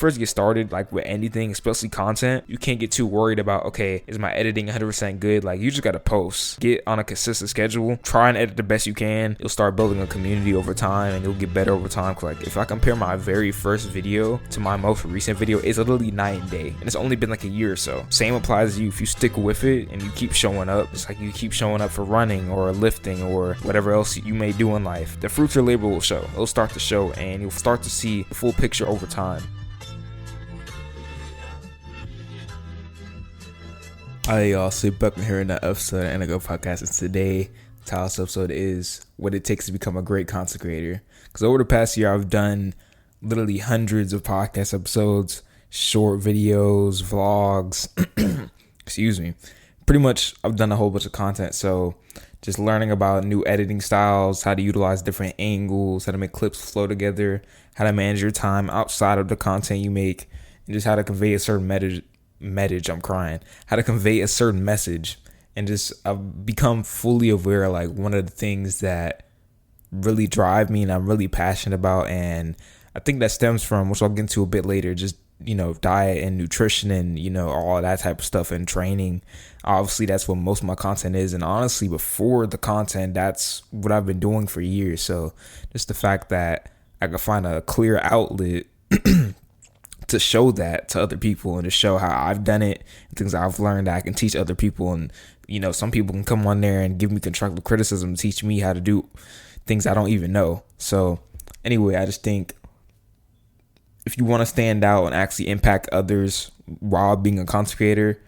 first get started, like with anything, especially content, you can't get too worried about, okay, is my editing 100% good? Like, you just gotta post, get on a consistent schedule, try and edit the best you can. You'll start building a community over time, and you'll get better over time. Like, if I compare my very first video to my most recent video, it's literally night and day, and it's only been like a year or so. Same applies to you. If you stick with it and you keep showing up, it's like you keep showing up for running or lifting or whatever else you may do in life, the fruits of labor will show. It'll start to show, and you'll start to see the full picture over time. Alright, y'all, sit back and hearing that episode of Go Podcast. And today, the title of this episode is what it takes to become a great content creator. Because over the past year, I've done literally hundreds of podcast episodes, short videos, vlogs, excuse me. Pretty much, I've done a whole bunch of content. So just learning about new editing styles, how to utilize different angles, how to make clips flow together, how to manage your time outside of the content you make, and just how to convey a certain how to convey a certain message. And just I've become fully aware, like, one of the things that really drive me and I'm really passionate about, and I think that stems from, which I'll get into a bit later, just, diet and nutrition and, all that type of stuff and training. Obviously, that's what most of my content is. And honestly, before the content, that's what I've been doing for years. So just the fact that I could find a clear outlet to show that to other people and to show how I've done it and things I've learned that I can teach other people. And, some people can come on there and give me constructive criticism, teach me how to do things I don't even know. So anyway, I just think if you want to stand out and actually impact others while being a content creator,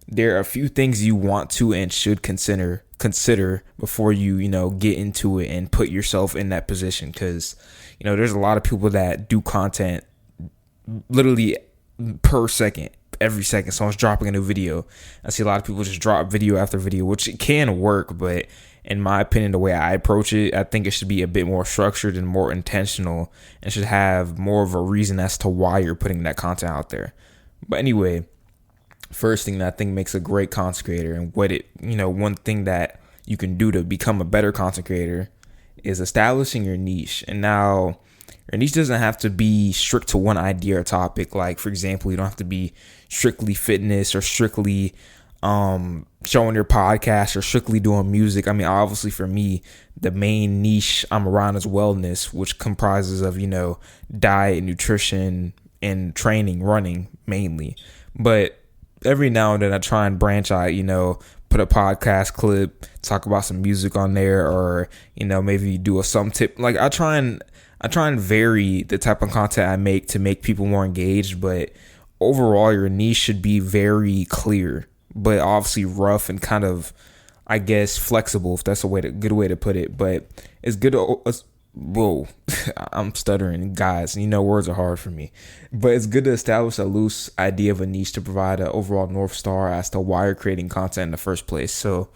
there are a few things you want to and should consider before you, get into it and put yourself in that position. Because, there's a lot of people that do content literally per second. Every second someone's dropping a new video. I see a lot of people just drop video after video, which it can work, but in my opinion, the way I approach it, I think it should be a bit more structured and more intentional, and should have more of a reason as to why you're putting that content out there. But anyway, first thing that I think makes a great content creator, and one thing that you can do to become a better content creator, is establishing your niche. And now, your niche doesn't have to be strict to one idea or topic. Like, for example, you don't have to be strictly fitness or strictly showing your podcast or strictly doing music. I mean, obviously for me, the main niche I'm around is wellness, which comprises of, diet, nutrition, and training, running mainly. But every now and then I try and branch out, put a podcast clip, talk about some music on there, or, maybe do some tip. Like, I try and vary the type of content I make to make people more engaged, but overall your niche should be very clear, but obviously rough and kind of, I guess, flexible, if that's a good way to put it. But it's good to, whoa, I'm stuttering, guys, words are hard for me. But it's good to establish a loose idea of a niche to provide an overall North Star as to why you're creating content in the first place. So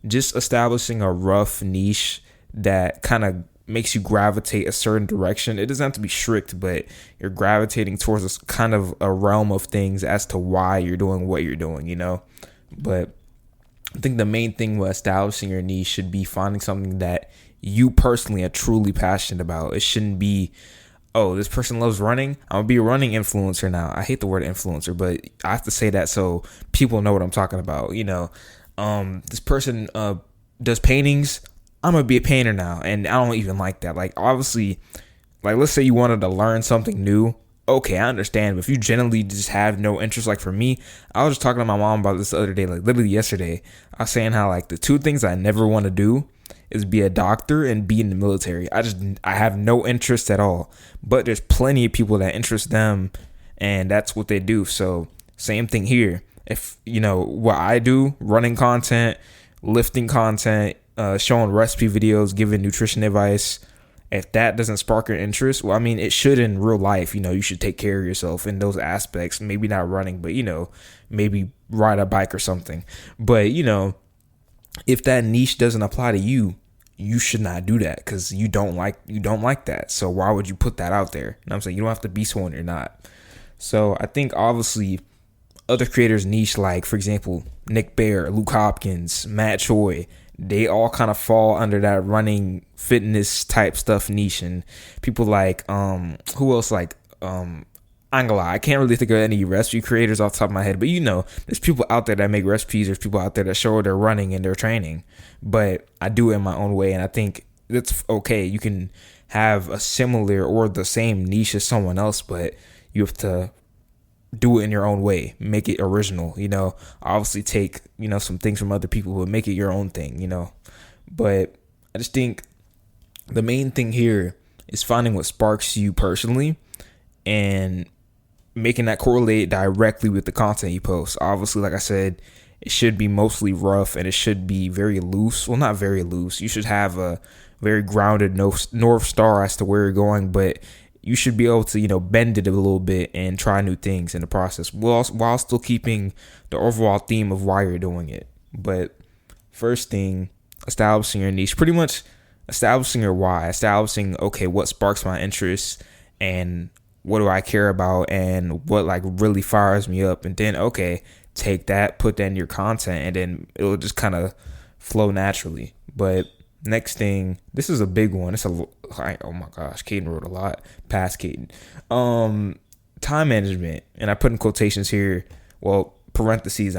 just establishing a rough niche that kind of makes you gravitate a certain direction. It doesn't have to be strict, but you're gravitating towards a kind of a realm of things as to why you're doing what you're doing, But I think the main thing with establishing your niche should be finding something that you personally are truly passionate about. It shouldn't be, oh, this person loves running, I'm gonna be a running influencer now. I hate the word influencer, but I have to say that so people know what I'm talking about. This person does paintings, I'm gonna be a painter now. And I don't even like that. Like, obviously, like, let's say you wanted to learn something new. Okay, I understand. But if you generally just have no interest, like for me, I was just talking to my mom about this the other day, like literally yesterday. I was saying how, like, the two things I never want to do is be a doctor and be in the military. I have no interest at all. But there's plenty of people that interest them, and that's what they do. So same thing here. If what I do, running content, lifting content, showing recipe videos, giving nutrition advice, if that doesn't spark your interest, well, I mean, it should in real life. You should take care of yourself in those aspects. Maybe not running, but maybe ride a bike or something. But if that niche doesn't apply to you, you should not do that, because you don't like that. So why would you put that out there? You know what I'm saying? You don't have to be someone you're not. So I think obviously other creators' niche, like for example Nick Bear, Luke Hopkins, Matt Choi, they all kind of fall under that running fitness type stuff niche. And people like who else, like I ain't gonna lie, I can't really think of any recipe creators off the top of my head, but there's people out there that make recipes. There's people out there that show their running and their training, but I do it in my own way, and I think that's okay. You can have a similar or the same niche as someone else, but you have to do it in your own way, make it original. Obviously take some things from other people, but make it your own thing. But I just think the main thing here is finding what sparks you personally and making that correlate directly with the content you post. Obviously, like I said, it should be mostly rough and it should be very loose. Well, not very loose. You should have a very grounded North Star as to where you're going, but you should be able to, bend it a little bit and try new things in the process while still keeping the overall theme of why you're doing it. But first thing, establishing your niche, pretty much establishing your why, establishing, okay, what sparks my interest and what do I care about and what really fires me up. And then, okay, take that, put that in your content, and then it'll just kind of flow naturally. But next thing, this is a big one. Oh my gosh, Caden wrote a lot. Past Caden. Time management. And I put in quotations here, parentheses,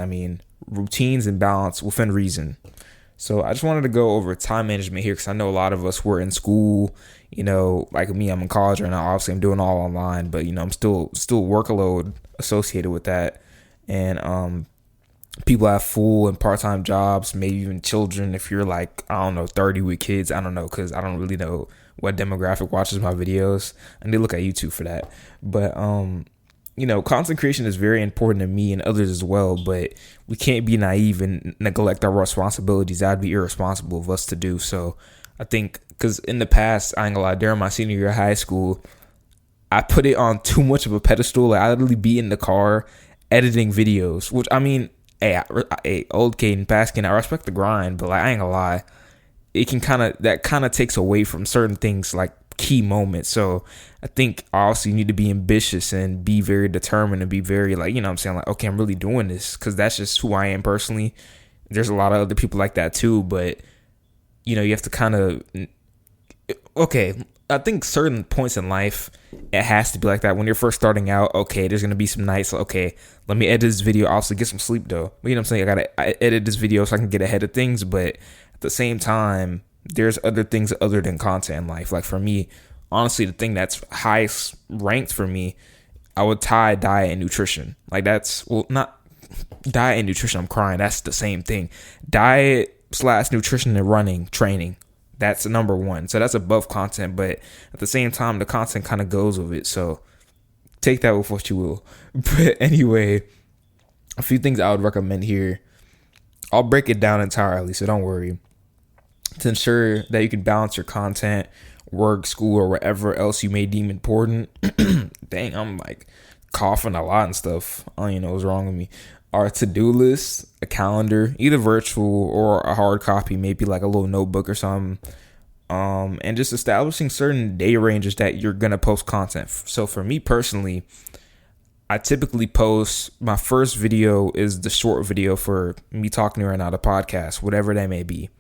routines and balance within reason. So I just wanted to go over time management here because I know a lot of us were in school, like me, I'm in college right now. Obviously, I'm doing all online, but, I'm still workload associated with that. And people have full and part-time jobs, maybe even children. If you're 30 with kids, I don't know, because I don't really know what demographic watches my videos. I need to look at YouTube for that. But, content creation is very important to me and others as well, but we can't be naive and neglect our responsibilities. That'd be irresponsible of us to do. So I think, because in the past, I ain't gonna lie, during my senior year of high school, I put it on too much of a pedestal. I literally be in the car editing videos, which hey, old Caden Paskin, I respect the grind, but I ain't gonna lie, it can kind of takes away from certain things like key moments. So I think also you need to be ambitious and be very determined and be very okay, I'm really doing this because that's just who I am personally. There's a lot of other people like that too, but you have to kind of, okay, I think certain points in life, it has to be like that. When you're first starting out, okay, there's going to be some nights, okay, let me edit this video, also get some sleep though. But I'm saying? I edit this video so I can get ahead of things, but at the same time, there's other things other than content in life. Like for me, honestly, the thing that's highest ranked for me, I would tie diet and nutrition. Not diet and nutrition, I'm crying. That's the same thing. Diet / nutrition and running, training. That's number one. So that's above content, but at the same time, the content kind of goes with it. So take that with what you will. But anyway, a few things I would recommend here. I'll break it down entirely, so don't worry. To ensure that you can balance your content, work, school, or whatever else you may deem important. Dang, I'm coughing a lot and stuff. I don't even know what's wrong with me. Our to-do list, a calendar, either virtual or a hard copy, maybe a little notebook or something. And just establishing certain day ranges that you're going to post content. So for me personally, I typically post, my first video is the short video for me talking right now, the podcast, whatever that may be.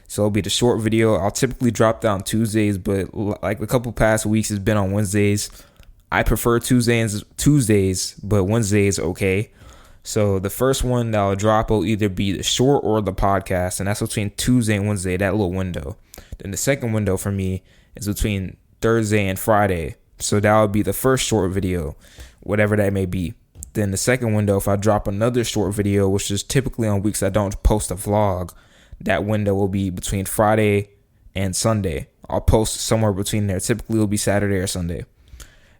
So it'll be the short video. I'll typically drop that on Tuesdays, but a couple past weeks it's been on Wednesdays. I prefer Tuesdays, but Wednesday is okay. So the first one that I'll drop will either be the short or the podcast, and that's between Tuesday and Wednesday, that little window. Then the second window for me is between Thursday and Friday. So that would be the first short video, whatever that may be. Then the second window, if I drop another short video, which is typically on weeks I don't post a vlog, that window will be between Friday and Sunday. I'll post somewhere between there. Typically it'll be Saturday or Sunday.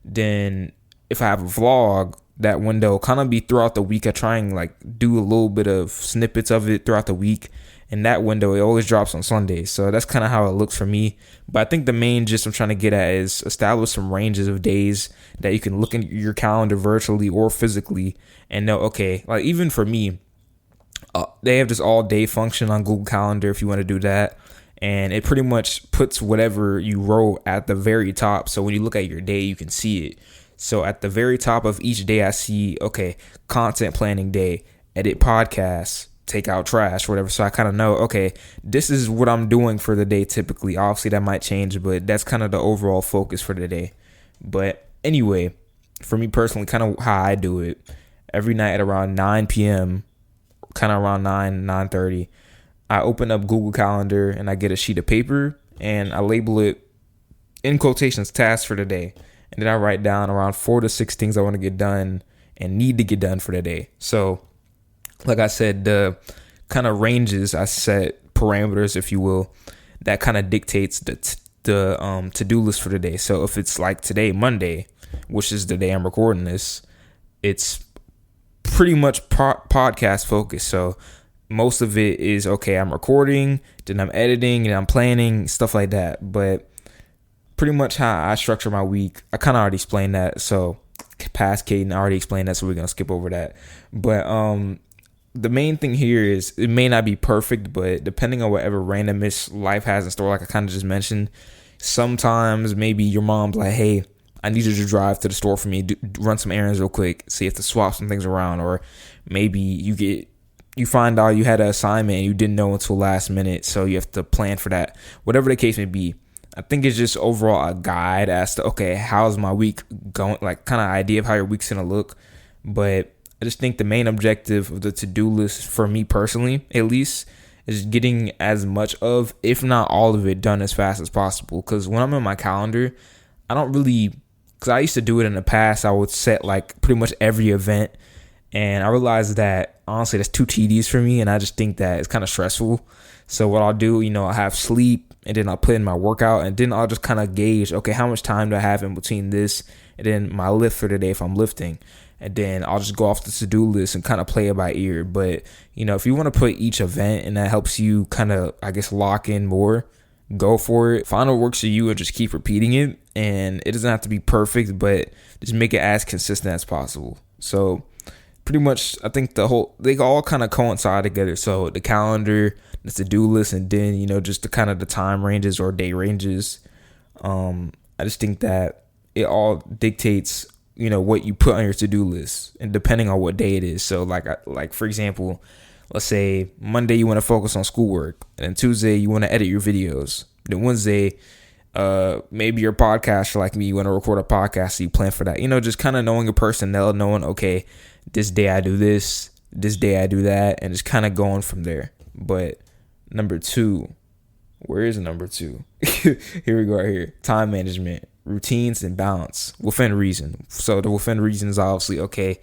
Then if I have a vlog, that window will kind of be throughout the week. I try and do a little bit of snippets of it throughout the week. And that window, it always drops on Sundays. So that's kind of how it looks for me. But I think the main gist I'm trying to get at is establish some ranges of days that you can look in your calendar virtually or physically and know, okay, even for me, they have this all day function on Google Calendar if you want to do that. And it pretty much puts whatever you wrote at the very top. So when you look at your day, you can see it. So at the very top of each day, I see, okay, content planning day, edit podcasts, take out trash, whatever. So I kind of know, okay, this is what I'm doing for the day typically. Obviously, that might change, but that's kind of the overall focus for the day. But anyway, for me personally, kind of how I do it, every night at around 9 p.m., kind of around 9:30, I open up Google Calendar and I get a sheet of paper and I label it in quotations tasks for the day. And then I write down around 4 to 6 things I want to get done and need to get done for the day. So, like I said, the kind of ranges I set, parameters, if you will, that kind of dictates the to-do list for the day. So if it's like today, Monday, which is the day I'm recording this, it's pretty much podcast focused. So most of it is, okay, I'm recording, then I'm editing, and I'm planning, stuff like that. But pretty much how I structure my week, I kind of already explained that. So past Caden already explained that, so we're going to skip over that. But the main thing here is it may not be perfect, but depending on whatever randomness life has in store, like I kind of just mentioned, sometimes maybe your mom's like, hey, I need you to drive to the store for me, run some errands real quick, see if to swap some things around. Or maybe you find out you had an assignment and you didn't know until last minute, so you have to plan for that. Whatever the case may be, I think it's just overall a guide as to, okay, how's my week going, like kind of idea of how your week's gonna look. But I just think the main objective of the to-do list, for me personally at least, is getting as much of, if not all of it, done as fast as possible. Because when I'm in my calendar, I don't really, because I used to do it in the past, I would set like pretty much every event, and I realized that honestly that's too tedious for me, and I just think that it's kind of stressful. So what I'll do, I'll have sleep, and then I'll put in my workout, and then I'll just kind of gauge, okay, how much time do I have in between this and then my lift for the day if I'm lifting. And then I'll just go off the to-do list and kind of play it by ear. But, if you want to put each event and that helps you kind of, I guess, lock in more, go for it. Find what works for you and just keep repeating it. And it doesn't have to be perfect, but just make it as consistent as possible. So pretty much, I think they all kind of coincide together. So the calendar, the to-do list, and then, just the kind of the time ranges or day ranges. I just think that it all dictates what you put on your to-do list, and depending on what day it is. So like for example, let's say Monday you want to focus on schoolwork, and then Tuesday you want to edit your videos. Then Wednesday, maybe your podcaster like me, you want to record a podcast, so you plan for that. Just kind of knowing your personnel, knowing, okay, this day I do this day I do that, and just kind of going from there. But number 2, where is number 2? Here we go right here. Time management, routines, and balance within reason. So the within reason is obviously, okay,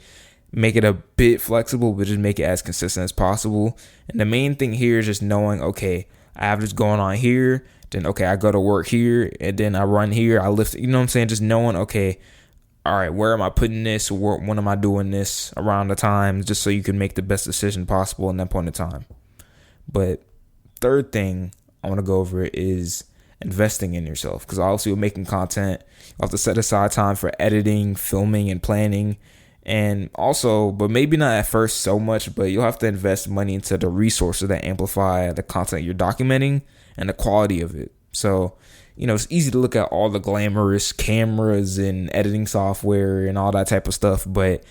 make it a bit flexible, but just make it as consistent as possible. And the main thing here is just knowing, okay, I have this going on here, then okay, I go to work here, and then I run here, I lift, what I'm saying? Just knowing, okay, all right, where am I putting this? When am I doing this around the time, just so you can make the best decision possible in that point in time. But third thing I want to go over is investing in yourself, because obviously with making content, you have to set aside time for editing, filming, and planning. And also, but maybe not at first so much, but you'll have to invest money into the resources that amplify the content you're documenting and the quality of it. So, it's easy to look at all the glamorous cameras and editing software and all that type of stuff, but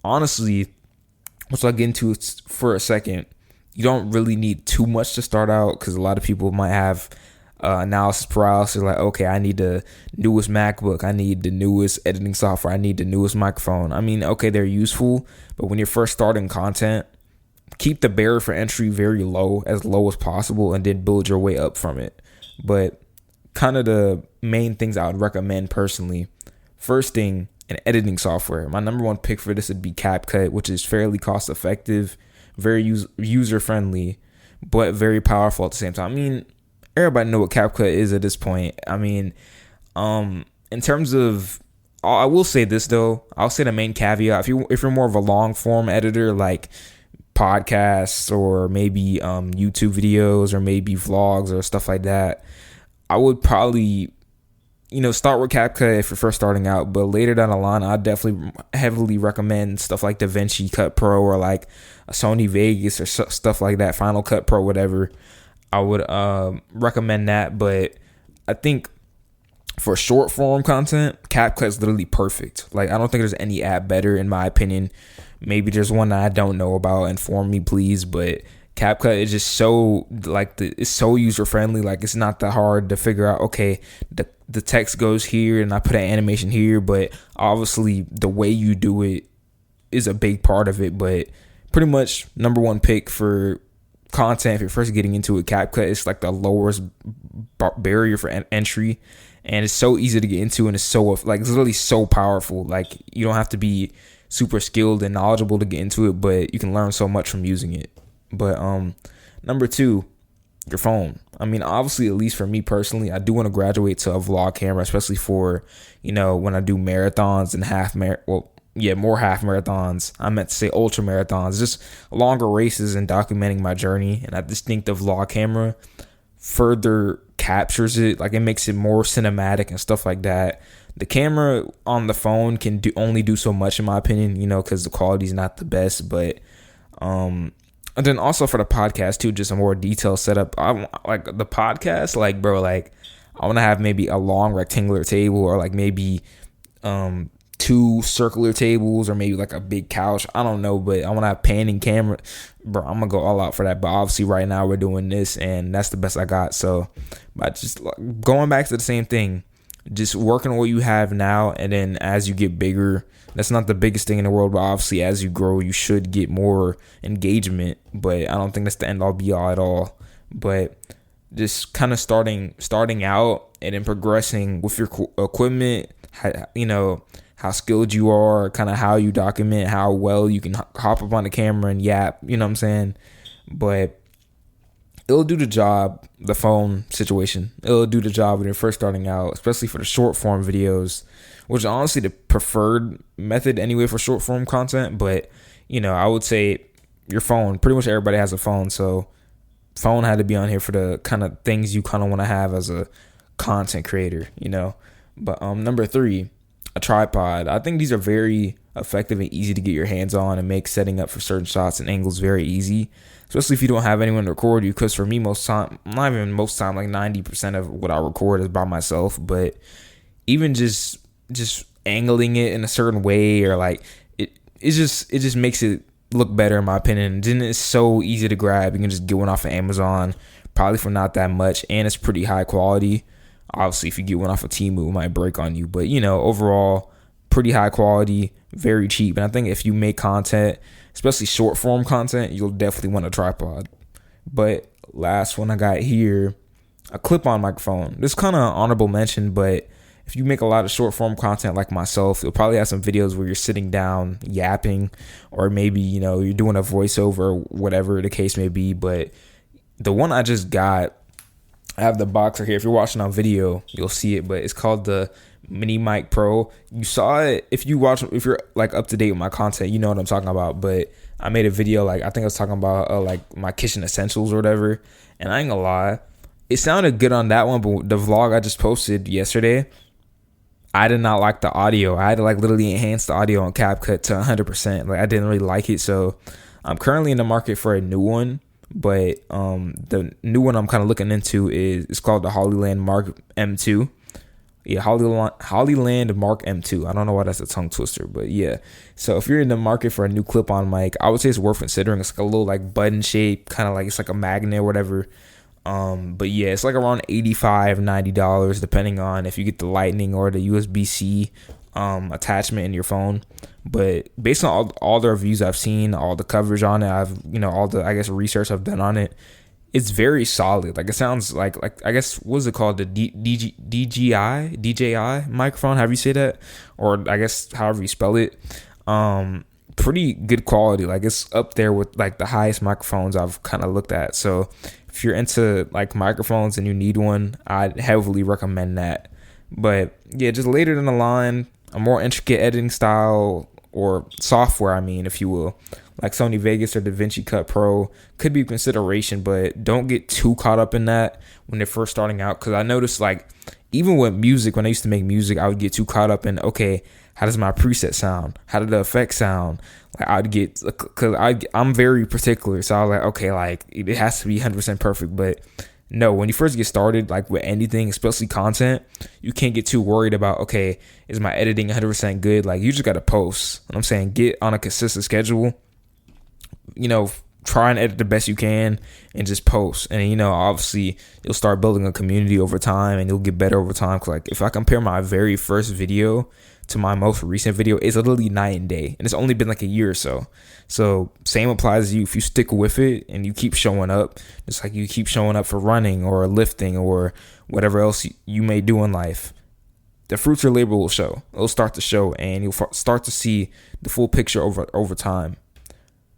honestly, which I'll get into for a second, you don't really need too much to start out, because a lot of people might have analysis paralysis, like, okay, I need the newest MacBook, I need the newest editing software, I need the newest microphone. I mean, okay, they're useful, but when you're first starting content, keep the barrier for entry very low as possible, and then build your way up from it. But kind of the main things I would recommend personally, first thing, an editing software. My number one pick for this would be CapCut, which is fairly cost effective, very user friendly, but very powerful at the same time. I mean, everybody know what CapCut is at this point. I mean, in terms of, I will say this though, I'll say the main caveat, if you're more of a long form editor, like podcasts or maybe YouTube videos or maybe vlogs or stuff like that, I would probably, start with CapCut if you're first starting out. But later down the line, I definitely heavily recommend stuff like DaVinci Cut Pro or like a Sony Vegas or stuff like that, Final Cut Pro, whatever. I would recommend that. But I think for short form content, CapCut is literally perfect. Like, I don't think there's any app better in my opinion. Maybe there's one that I don't know about, inform me please, but CapCut is just so like it's so user friendly. Like it's not that hard to figure out. Okay, the text goes here and I put an animation here, but obviously the way you do it is a big part of it. But pretty much number one pick for content if you're first getting into it, CapCut is like the lowest barrier for entry, and it's so easy to get into, and it's so like it's really so powerful. Like you don't have to be super skilled and knowledgeable to get into it, but you can learn so much from using it. But number two, your phone. I mean, obviously, at least for me personally, I do want to graduate to a vlog camera, especially for, when I do marathons and more half marathons. I meant to say ultra marathons, just longer races and documenting my journey. And I just think the vlog camera further captures it. Like it makes it more cinematic and stuff like that. The camera on the phone can only do so much, in my opinion, because the quality is not the best. But and then also for the podcast too, just a more detailed setup. I like the podcast, like bro, like I want to have maybe a long rectangular table, or like maybe two circular tables, or maybe like a big couch. I don't know, but I want to have panning camera, bro. I'm gonna go all out for that. But obviously, right now we're doing this, and that's the best I got. So, but just going back to the same thing, just working on what you have now, and then as you get bigger. That's not the biggest thing in the world, but obviously as you grow, you should get more engagement. But I don't think that's the end all be all at all. But just kind of starting out and then progressing with your equipment, how skilled you are, kind of how you document, how well you can hop up on the camera and yap, you know what I'm saying? But it'll do the job, the phone situation. It'll do the job when you're first starting out, especially for the short form videos, which is honestly the preferred method anyway for short form content. But, I would say your phone, pretty much everybody has a phone. So phone had to be on here for the kind of things you kind of want to have as a content creator, But number three, a tripod. I think these are very effective and easy to get your hands on and make setting up for certain shots and angles very easy, especially if you don't have anyone to record you. Because for me, like 90% of what I record is by myself. But even just angling it in a certain way, or like it just makes it look better, in my opinion. Then it's so easy to grab. You can just get one off of Amazon, probably for not that much, and it's pretty high quality. Obviously, if you get one off of Temu, it might break on you, but overall, pretty high quality, very cheap. And I think if you make content, especially short form content, you'll definitely want a tripod. But last one I got here, a clip-on microphone. This kind of honorable mention, but if you make a lot of short form content like myself, you'll probably have some videos where you're sitting down yapping, or maybe, you're doing a voiceover, whatever the case may be. But the one I just got, I have the box right here. If you're watching on video, you'll see it, but it's called the Mini Mic Pro. You saw it. If you're like up to date with my content, you know what I'm talking about. But I made a video, like I think I was talking about like my kitchen essentials or whatever. And I ain't gonna lie, it sounded good on that one, but the vlog I just posted yesterday, I did not like the audio. I had to like literally enhance the audio on CapCut to 100%. Like I didn't really like it. So I'm currently in the market for a new one. But the new one I'm kind of looking into is called the Hollyland Mark M2. Yeah, Hollyland Mark M2. I don't know why that's a tongue twister, but yeah. So if you're in the market for a new clip-on mic, I would say it's worth considering. It's like a little like button shape, kind of like it's like a magnet or whatever. But yeah, it's like around $85-$90 depending on if you get the Lightning or the USB-C attachment in your phone. But based on all the reviews I've seen, all the coverage on it, all the research I've done on it, it's very solid. Like it sounds like I guess what's it called, the DJI microphone, however you say that, or I guess however you spell it. Pretty good quality. Like it's up there with like the highest microphones I've kind of looked at. So if you're into like microphones and you need one, I'd heavily recommend that. But yeah, just later down the line, a more intricate editing style or software, if you will, like Sony Vegas or DaVinci Cut Pro could be a consideration, but don't get too caught up in that when they're first starting out. Because I noticed, like, even with music, when I used to make music, I would get too caught up in, okay, how does my preset sound? How did the effect sound? Like I'd get, because I'm very particular, so I was like, okay, like it has to be 100% perfect. But no, when you first get started, like with anything, especially content, you can't get too worried about, okay, is my editing 100% good? Like you just got to post. I'm saying, get on a consistent schedule, try and edit the best you can and just post. And obviously you'll start building a community over time and you'll get better over time. Cause like if I compare my very first video to my most recent video, it's literally night and day, and it's only been like a year or so. So same applies to you. If you stick with it and you keep showing up, just like you keep showing up for running or lifting or whatever else you may do in life, the fruits of your labor will show. It'll start to show, and you'll start to see the full picture over time.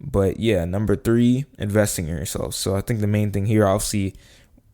But yeah, number 3, investing in yourself. So I think the main thing here, obviously,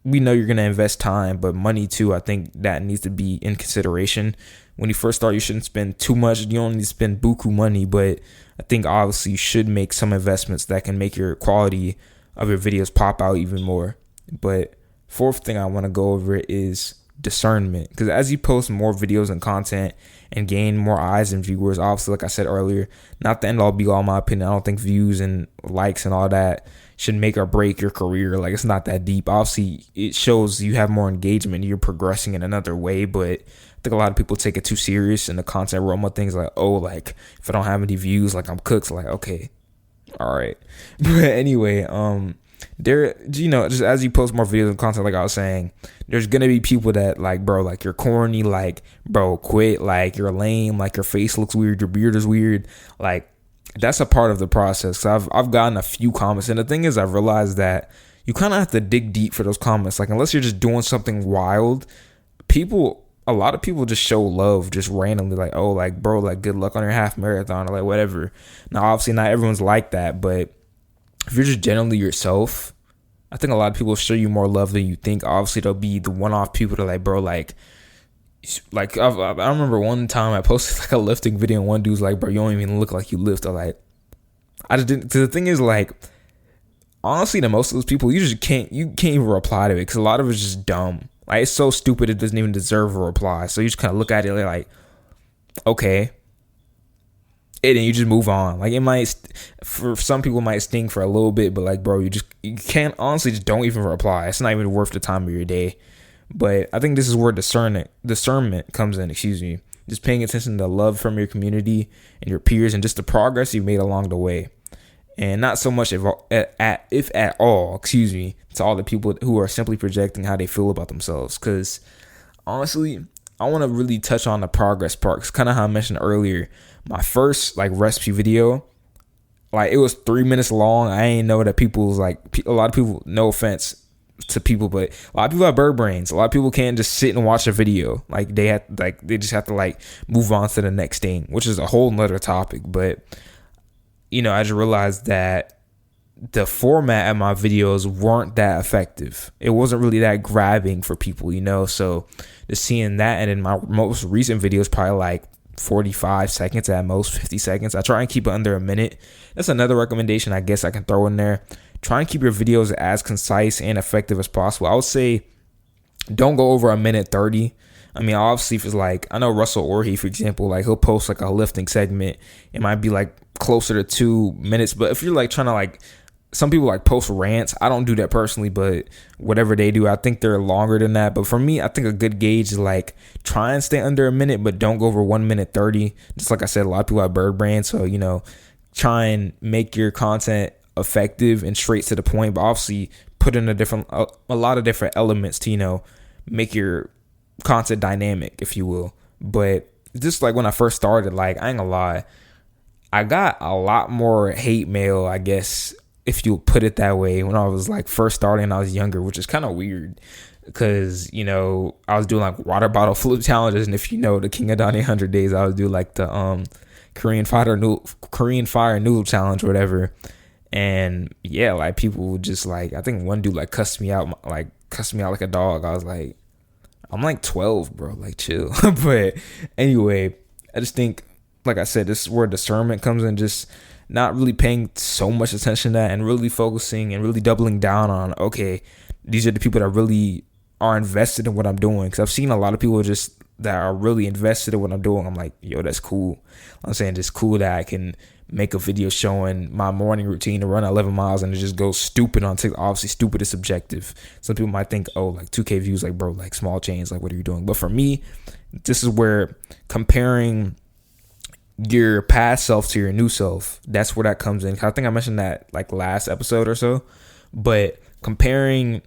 we know you're going to invest time, but money too. I think that needs to be in consideration. When you first start, you shouldn't spend too much. You don't need to spend buku money, but I think obviously you should make some investments that can make your quality of your videos pop out even more. But 4th thing I want to go over is discernment, because as you post more videos and content and gain more eyes and viewers, obviously, like I said earlier, not the end all be all, in my opinion. I don't think views and likes and all that should make or break your career. Like, it's not that deep. Obviously, it shows you have more engagement, you're progressing in another way, but I think a lot of people take it too serious in the content realm of things. Like, oh, like if I don't have any views, like I'm cooked. Like, okay, all right. But anyway, there, just as you post more videos and content, like I was saying, there's gonna be people that like, bro, like you're corny, like, bro, quit, like you're lame, like your face looks weird, your beard is weird. Like, that's a part of the process. So I've gotten a few comments, and the thing is, I've realized that you kind of have to dig deep for those comments. Like, unless you're just doing something wild, a lot of people just show love just randomly, like, oh, like, bro, like, good luck on your half marathon, or like whatever. Now, obviously, not everyone's like that, but if you're just generally yourself, I think a lot of people show you more love than you think. Obviously, there'll be the one-off people that are like, bro, like I remember one time I posted like a lifting video, and one dude's like, bro, you don't even look like you lift. I'm like, I just didn't. Cause the thing is, like, honestly, to most of those people, you can't even reply to it, because a lot of it's just dumb. Like, it's so stupid it doesn't even deserve a reply. So you just kind of look at it like, okay, and then you just move on. Like, it might, for some people, it might sting for a little bit, but like, bro, you can't, honestly, just don't even reply. It's not even worth the time of your day. But I think this is where discernment comes in. Just paying attention to love from your community and your peers, and just the progress you've made along the way. And not so much, if at all, to all the people who are simply projecting how they feel about themselves. Because honestly, I want to really touch on the progress part. It's kind of how I mentioned earlier. My first like recipe video, like, it was 3 minutes long. I ain't know that people's like, a lot of people, no offense to people, but a lot of people have bird brains. A lot of people can't just sit and watch a video. Like, they just have to like move on to the next thing, which is a whole nother topic. But I just realized that the format of my videos weren't that effective. It wasn't really that grabbing for people, so just seeing that. And in my most recent videos, probably like 45 seconds at most, 50 seconds. I try and keep it under a minute. That's another recommendation I guess I can throw in there. Try and keep your videos as concise and effective as possible. I would say don't go over a minute 30. I mean, obviously, if it's like, I know Russell Orhe, for example, like, he'll post like a lifting segment. It might be like closer to 2 minutes. But if you're like trying to like, some people like post rants. I don't do that personally, but whatever they do, I think they're longer than that. But for me, I think a good gauge is like, try and stay under a minute, but don't go over 1 minute 30. Just like I said, a lot of people have bird brain. So, try and make your content effective and straight to the point, but obviously put in a lot of different elements to, make your content dynamic, if you will. But just like when I first started, like, I ain't gonna lie, I got a lot more hate mail, I guess, if you put it that way, when I was like first starting and I was younger, which is kind of weird, because I was doing like water bottle flip challenges, and if the King of Donnie 100 Days, I would do like the Korean fire noodle challenge or whatever. And yeah, like, people would just like, I think one dude like cussed me out like a dog. I was like, I'm like 12, bro, like, chill. But anyway, I just think, like I said, this is where discernment comes in. Just not really paying so much attention to that, and really focusing and really doubling down on, okay, these are the people that really are invested in what I'm doing. Because I've seen a lot of people just that are really invested in what I'm doing. I'm like, yo, that's cool. I'm saying it's cool that I can make a video showing my morning routine to run 11 miles and it just goes stupid on TikTok. Obviously, stupid is subjective. Some people might think, oh, like 2K views, like, bro, like, small change, like, what are you doing? But for me, this is where comparing your past self to your new self. That's where that comes in. I think I mentioned that like last episode or so, but comparing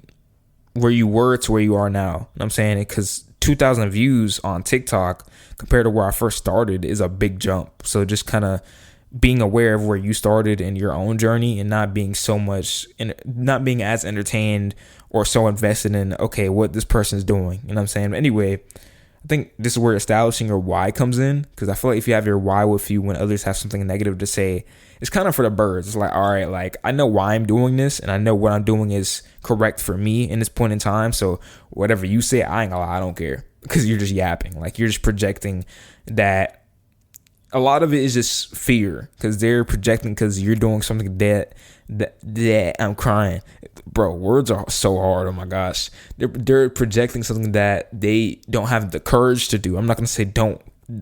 where you were to where you are now, you know what I'm saying, because 2,000 views on TikTok compared to where I first started is a big jump. So just kind of being aware of where you started in your own journey and not being so much and not being as entertained or so invested in, okay, what this person's doing. You know what I'm saying? But anyway, I think this is where establishing your why comes in, because I feel like if you have your why with you when others have something negative to say, it's kind of for the birds. It's like, all right, like I know why I'm doing this and I know what I'm doing is correct for me in this point in time. So whatever you say, I ain't gonna lie, I don't care, because you're just yapping. Like you're just projecting that. A lot of it is just fear, because they're projecting because you're doing something that I'm crying, bro. Words are so hard. Oh my gosh, they're projecting something that they don't have the courage to do. I'm not gonna say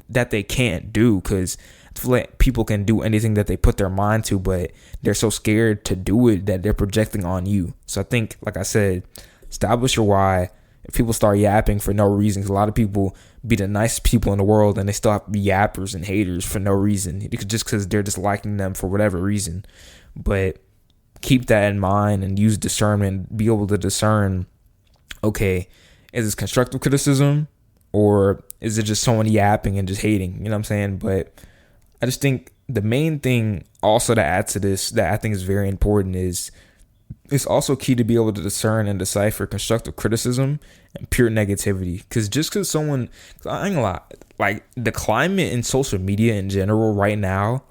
that they can't do, because I feel like people can do anything that they put their mind to, but they're so scared to do it that they're projecting on you. So I think, like I said, establish your why. If people start yapping for no reason, 'cause a lot of people be the nicest people in the world and they still have to be yappers and haters for no reason, just because they're disliking them for whatever reason. But keep that in mind and use discernment, be able to discern, okay, is this constructive criticism or is it just someone yapping and just hating? You know what I'm saying? But I just think the main thing also to add to this that I think is very important is it's also key to be able to discern and decipher constructive criticism and pure negativity. Because just because someone, I ain't gonna lie, like the climate in social media in general right now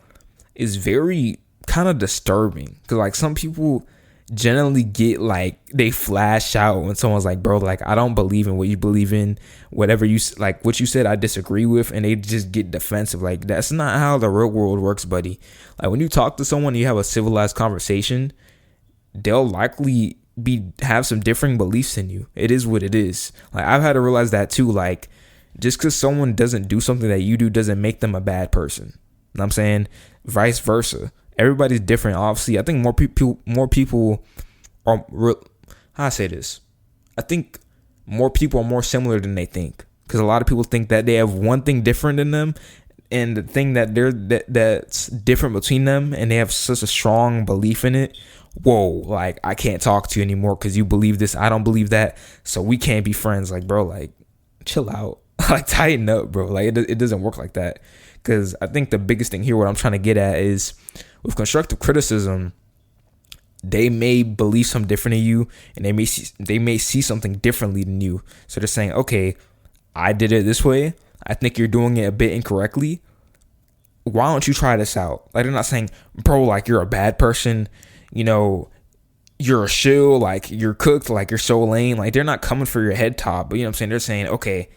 is very kind of disturbing. Because like some people generally get like, they flash out when someone's like, bro, like I don't believe in what you believe in, whatever you like, what you said I disagree with, and they just get defensive. Like that's not how the real world works, buddy. Like when you talk to someone, you have a civilized conversation, they'll likely have some differing beliefs in you. It is what it is. Like I've had to realize that too. Like just because someone doesn't do something that you do doesn't make them a bad person. You know what I'm saying? Vice versa. Everybody's different. Obviously, I think more people are. How I say this? I think more people are more similar than they think. Because a lot of people think that they have one thing different than them, and the thing that's different between them, and they have such a strong belief in it. Whoa, like I can't talk to you anymore because you believe this, I don't believe that, so we can't be friends. Like, bro, like chill out. Like tighten up, bro. Like it doesn't work like that. Because I think the biggest thing here, what I'm trying to get at is with constructive criticism, they may believe something different in you, and they may see something differently than you. So they're saying, okay, I did it this way, I think you're doing it a bit incorrectly, why don't you try this out? Like they're not saying, bro, like you're a bad person, you know, you're a shill, like you're cooked, like you're so lame. Like they're not coming for your head top, but you know what I'm saying? They're saying, okay,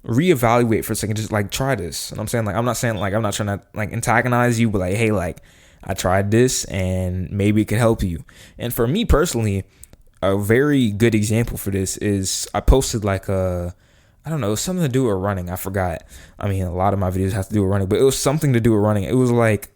reevaluate for a second, just like try this. And I'm saying, like, I'm not saying like I'm not trying to like antagonize you, but like, hey, like I tried this and maybe it could help you. And for me personally, a very good example for this is I posted like I don't know, it was something to do with running. I forgot. I mean, a lot of my videos have to do with running, but it was something to do with running. It was like,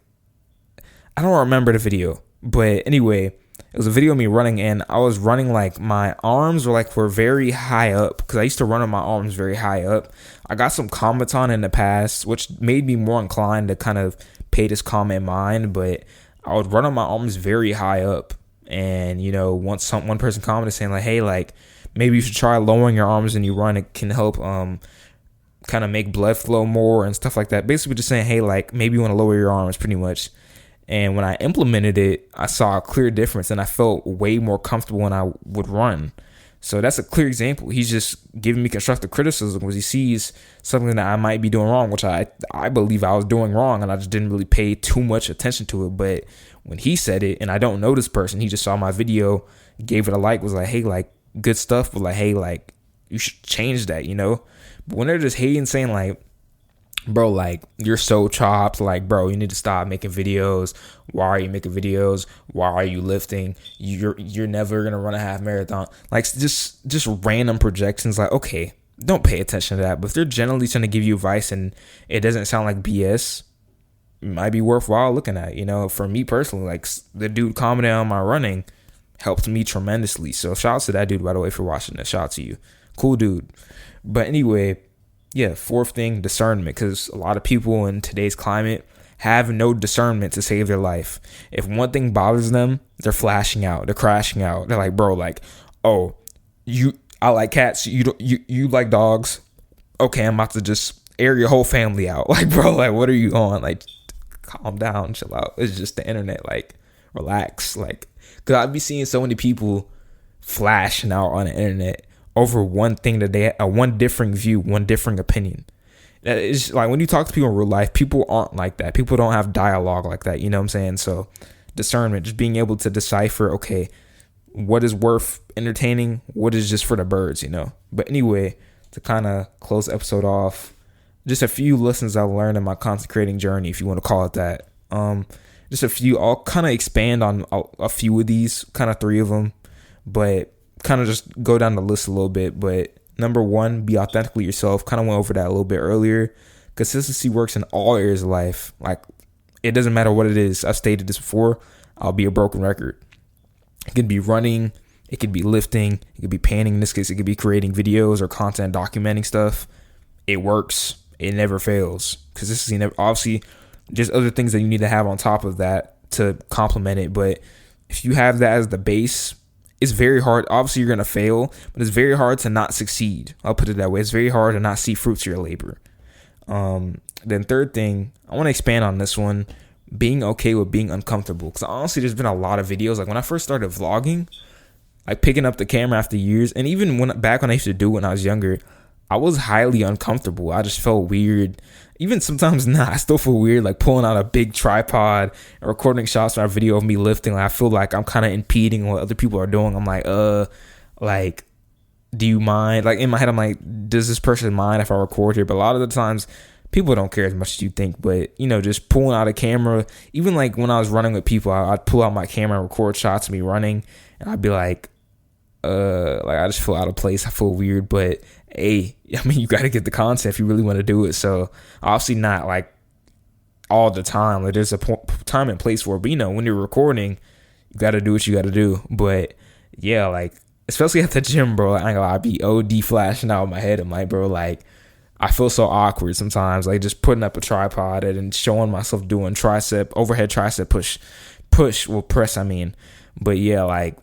I don't remember the video, but anyway, it was a video of me running, and I was running like my arms were very high up, because I used to run on my arms very high up. I got some comments on in the past, which made me more inclined to kind of pay this comment mind, but I would run on my arms very high up. And, you know, one person commented saying like, hey, like maybe you should try lowering your arms when you run. It can help kind of make blood flow more and stuff like that. Basically just saying, hey, like maybe you want to lower your arms pretty much. And when I implemented it, I saw a clear difference, and I felt way more comfortable when I would run. So that's a clear example. He's just giving me constructive criticism because he sees something that I might be doing wrong, which I believe I was doing wrong, and I just didn't really pay too much attention to it. But when he said it, and I don't know this person, he just saw my video, gave it a like, was like, hey, like good stuff, but like, hey, like you should change that, you know? But when they're just hating, saying like, bro, like you're so chopped, like bro, you need to stop making videos. Why are you making videos? Why are you lifting? You're never gonna run a half marathon. Like just random projections. Like, okay, don't pay attention to that. But if they're generally trying to give you advice and it doesn't sound like BS, it might be worthwhile looking at. You know, for me personally, like the dude commenting on my running helped me tremendously. So shout out to that dude, by the way, for watching this. Shout out to you, cool dude. But anyway, Yeah, fourth thing, discernment, because a lot of people in today's climate have no discernment to save their life. If one thing bothers them, they're flashing out, they're crashing out. They're like, bro, like, oh, I like cats, you like dogs. Okay, I'm about to just air your whole family out. Like, bro, like, what are you on? Like, calm down, chill out. It's just the internet. Like, relax. Like, because I'd be seeing so many people flashing out on the internet over one thing that they one differing view, one differing opinion. It's like when you talk to people in real life, people aren't like that. People don't have dialogue like that. You know what I'm saying? So discernment, just being able to decipher, okay, what is worth entertaining, what is just for the birds, you know? But anyway, to kind of close the episode off, just a few lessons I learned in my content creating journey, if you want to call it that. Just a few. I'll kind of expand on a few of these, kind of 3 of them, but kind of just go down the list a little bit. But number 1, be authentically yourself. Kind of went over that a little bit earlier. Consistency works in all areas of life. Like, it doesn't matter what it is. I've stated this before. I'll be a broken record. It could be running. It could be lifting. It could be painting. In this case, it could be creating videos or content, documenting stuff. It works. It never fails. Consistency never. Obviously, there's other things that you need to have on top of that to complement it. But if you have that as the base, it's very hard. Obviously, you're going to fail, but it's very hard to not succeed. I'll put it that way. It's very hard to not see fruits of your labor. Then third thing, I want to expand on this one, being okay with being uncomfortable. Because honestly, there's been a lot of videos. Like when I first started vlogging, like picking up the camera after years, and even back when I used to do it when I was younger, I was highly uncomfortable. I just felt weird. Even sometimes I still feel weird, like pulling out a big tripod and recording shots for a video of me lifting. Like, I feel like I'm kind of impeding what other people are doing. I'm like, do you mind? Like in my head, I'm like, does this person mind if I record here? But a lot of the times, people don't care as much as you think. But, you know, just pulling out a camera, even like when I was running with people, I'd pull out my camera and record shots of me running. And I'd be like I just feel out of place. I feel weird. But hey, I mean, you got to get the content if you really want to do it. So obviously not like all the time. Like there's a time and place for it. But, you know, when you're recording, you got to do what you got to do. But yeah, like, especially at the gym, bro, I ain't gonna lie, I be OD flashing out of my head. I'm like, bro, like, I feel so awkward sometimes, like just putting up a tripod and showing myself doing overhead tricep press, I mean. But yeah, like,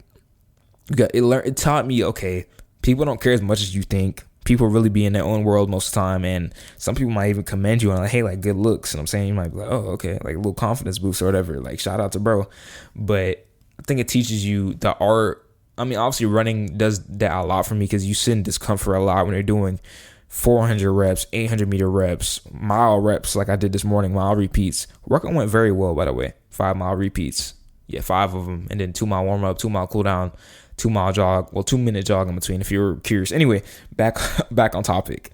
it taught me, okay, people don't care as much as you think. People really be in their own world most of the time, and some people might even commend you on like, hey, like, good looks. And I'm saying, you might be like, oh, okay, like a little confidence boost or whatever. Like, shout out to bro. But I think it teaches you the art. I mean, obviously running does that a lot for me because you sit in discomfort a lot when you're doing 400 reps, 800 meter reps, mile reps like I did this morning, mile repeats. Workout went very well, by the way. 5 mile repeats. Yeah, 5 of them. And then 2 mile warm up, 2 mile cool down, 2 mile jog. Well, 2 minute jog in between if you're curious. Anyway, back on topic.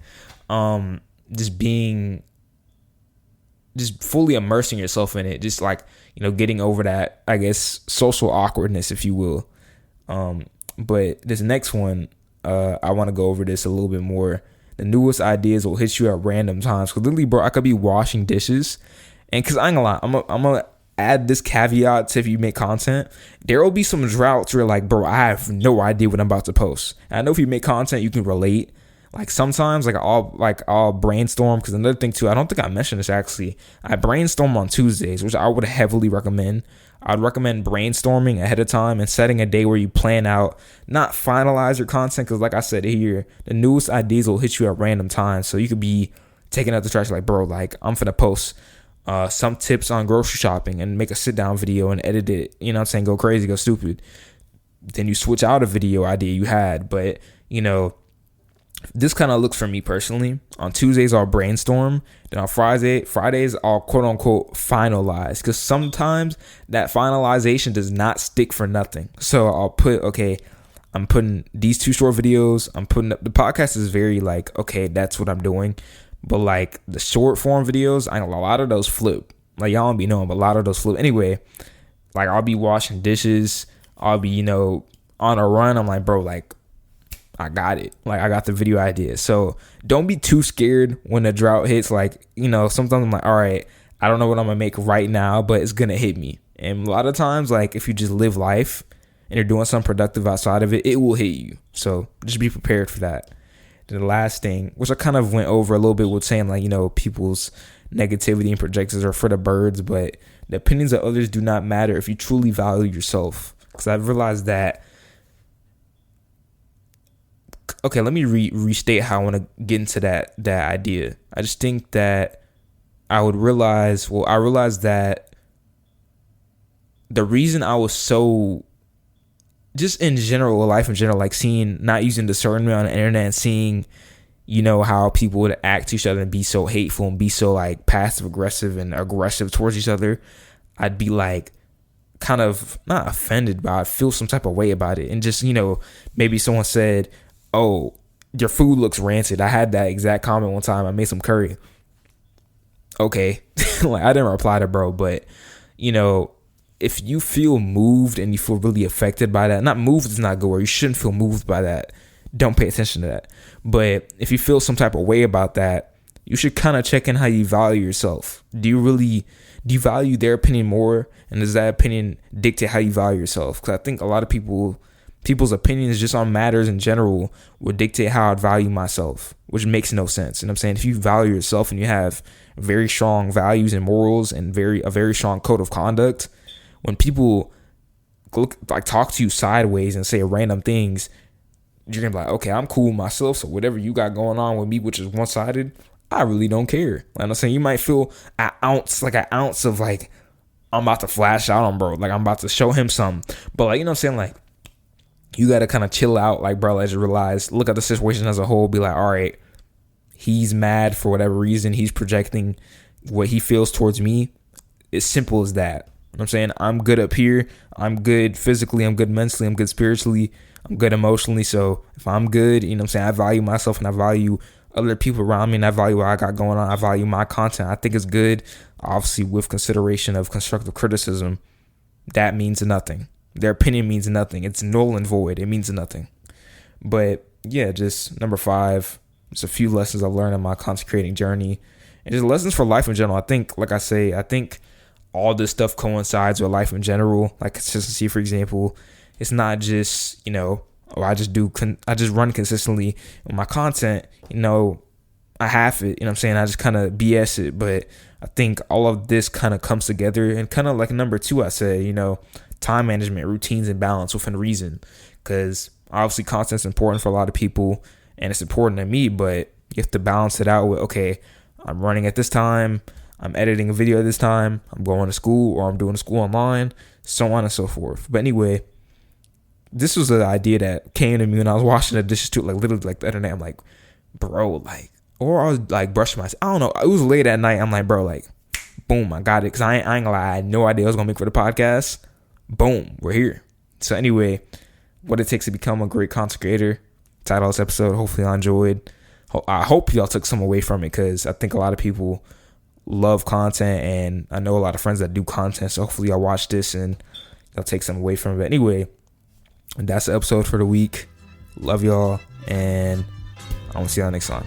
Just fully immersing yourself in it. Just like, you know, getting over that, I guess, social awkwardness, if you will. But this next one, I want to go over this a little bit more. The newest ideas will hit you at random times. Because literally, bro, I could be washing dishes. And because I ain't gonna lie, I'm gonna add this caveat to if you make content. There will be some droughts where like, bro, I have no idea what I'm about to post. And I know if you make content, you can relate. Like sometimes I'll brainstorm. Because another thing too, I don't think I mentioned this actually. I brainstorm on Tuesdays, which I would heavily recommend. I'd recommend brainstorming ahead of time and setting a day where you plan out, not finalize your content. Because like I said here, the newest ideas will hit you at random times. So you could be taking out the trash like, bro, like I'm finna post some tips on grocery shopping and make a sit down video and edit it. You know what I'm saying? Go crazy, go stupid. Then you switch out a video idea you had. But, you know, this kind of looks for me personally. On Tuesdays, I'll brainstorm. Then on Fridays, I'll quote unquote finalize. Because sometimes that finalization does not stick for nothing. So I'll put, okay, I'm putting these 2 short videos. I'm putting up, the podcast is very like, okay, that's what I'm doing. But like the short form videos, a lot of those flip. Like y'all don't be knowing, but a lot of those flip. Anyway, like I'll be washing dishes. I'll be, you know, on a run. I'm like, bro, like, I got it. Like, I got the video idea. So don't be too scared when the drought hits. Like, you know, sometimes I'm like, all right, I don't know what I'm going to make right now, but it's going to hit me. And a lot of times, like, if you just live life and you're doing something productive outside of it, it will hit you. So just be prepared for that. Then the last thing, which I kind of went over a little bit with saying, like, people's negativity and projections are for the birds, but the opinions of others do not matter if you truly value yourself. Because I've realized that. Okay, let me restate how I want to get into that idea. I just think that I realized that the reason I was so, just in general, life in general, like not using discernment on the internet and seeing, how people would act to each other and be so hateful and be so like passive aggressive and aggressive towards each other, I'd be like kind of not offended, but I'd feel some type of way about it. And just, maybe someone said, "Oh, your food looks rancid." I had that exact comment one time. I made some curry. Okay. Like, I didn't reply to bro, but if you feel moved and you feel really affected by that, not moved is not good, or you shouldn't feel moved by that. Don't pay attention to that. But if you feel some type of way about that, you should kind of check in how you value yourself. Do you value their opinion more? And does that opinion dictate how you value yourself? Because I think a lot of people's opinions just on matters in general would dictate how I'd value myself, which makes no sense. And I'm saying, if you value yourself and you have very strong values and morals and a very strong code of conduct, when people talk to you sideways and say random things, you're gonna be like, okay, I'm cool with myself, so whatever you got going on with me, which is one-sided, I really don't care. Like I'm saying, you might feel an ounce of like, I'm about to flash out on bro, like I'm about to show him something, but like, I'm saying, like, you gotta kind of chill out, like, bro, as you realize, look at the situation as a whole, be like, all right, he's mad for whatever reason, he's projecting what he feels towards me. It's simple as that. You know what I'm saying? I'm good up here, I'm good physically, I'm good mentally, I'm good spiritually, I'm good emotionally. So if I'm good, I'm saying, I value myself and I value other people around me and I value what I got going on. I value my content. I think it's good, obviously with consideration of constructive criticism. That means nothing. Their opinion means nothing. It's null and void. It means nothing. But yeah, just number 5, just a few lessons I've learned in my content creating journey and just lessons for life in general. I think, like I say, all this stuff coincides with life in general, like consistency, for example. It's not just, I just run consistently with my content, I have it, I just kind of BS it. But I think all of this kind of comes together, and kind of like number 2, I said, time management, routines, and balance within reason. Because obviously content's important for a lot of people and it's important to me, but you have to balance it out with, okay, I'm running at this time, I'm editing a video at this time, I'm going to school, or I'm doing school online, so on and so forth. But anyway, this was the idea that came to me when I was washing the dishes too, like literally like the other night. I'm like, bro, like, or I was like brushing my, I don't know, it was late at night. I'm like, bro, like, boom, I got it. Cause I ain't gonna lie, I had no idea I was gonna make for the podcast. Boom, we're here. So anyway, what it takes to become a great content creator. Title of this episode, hopefully y'all enjoyed. I hope y'all took some away from it, because I think a lot of people love content, and I know a lot of friends that do content. So hopefully y'all watch this and y'all take some away from it. But anyway, that's the episode for the week. Love y'all, and I want to see y'all next time.